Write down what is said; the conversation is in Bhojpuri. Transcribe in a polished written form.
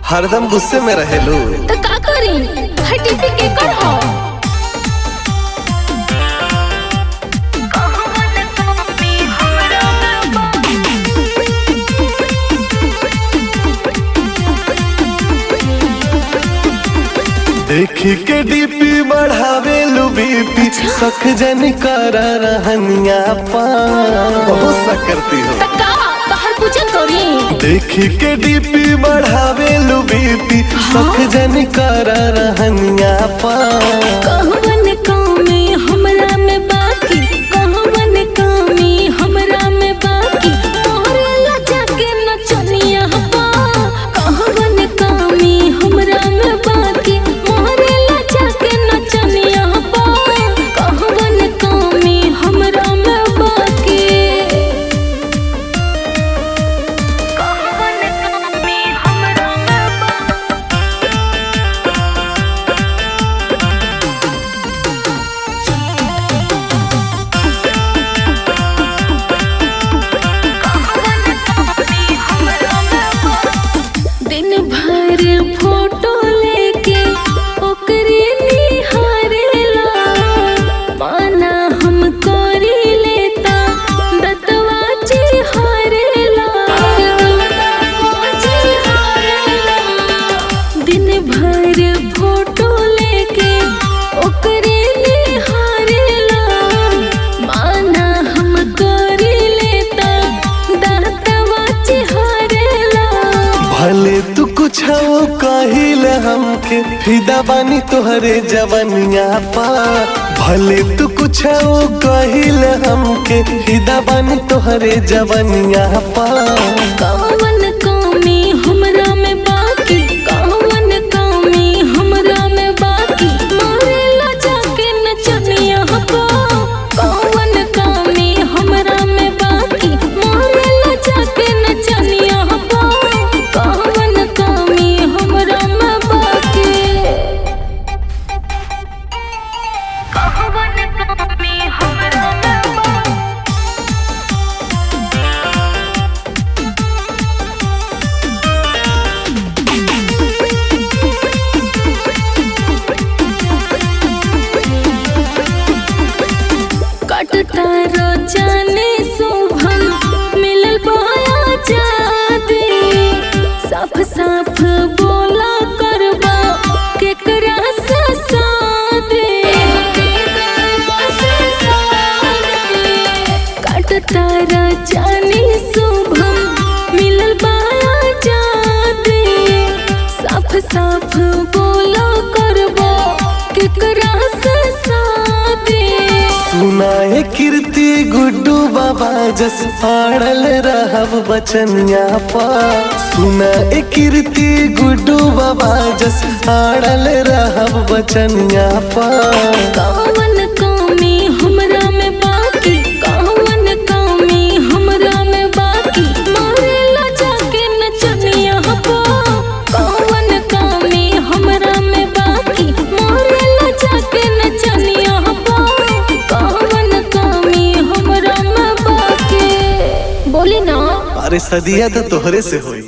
हरदम गुस्से में रहेलू तो का करी हटी पे के कर हो देखी के डीपी बढ़ावे लू बीपी सख जन कर रहनिया पा बहुत सा करती हो तो का बाहर पूछा करी देखी के डीपी बढ़ावे लू बीपी सख जन कर रहनिया पा कहवन कामी हमरा में बाकी कहवन कामी हमरा में बाकी तोहरे लजा के नचनिया पा कहवन कामी हमरा में बाकी मोहरे लजा के नचनिया पा कहवन कामी हमरा में बाकी कहवन कामी हमरा में बाकी दिन भर फोटो लेके ओकरे निहारेला माना हम करी लेता दतवा चिहारेला दिन भर फोटो लेके ओकरे निहारेला माना हम करी लेता दतवा चिहारेला भले तू कुछ कहिल हमके फिदा बानी तोहरे जवनिया पा भले तू कुछ कहिल हमके फिदा बानी तोहरे जवनिया पा कौन कमी हमरा में बाकी कौन कमी हमरा में बाकी मारे लजा के नचनिया पा कौन कमी हमरा में बाकी मारे लजा के नचनिया पा कौन कमी हमरा में बाकी कौन कमी हमरा में बाकी कटता रोजाने शुभम मिलल पाया जादे साफ साफ बोला करबा केकरा से सादे कटता रोजाने शुभम मिलल पाया जादे साफ साफ बोला करबा केकरा से सादे सुनाए कीर्ति गुड्डू बाबा जस आड़ल रहब बचनिया पा सुनाए कीर्ति गुड्डू बाबा जस आड़ल रहब बचनिया पा कौन कमी हमरा में बाकी कौन कमी हमरा में बाकी मारे लजा के नचनिया पा कौन कमी हमरा में बाकी मारे लजा के नचनिया पा कौन कमी हमरा में बाकी बोली ना अरे सदिया तो तोहरे से होई।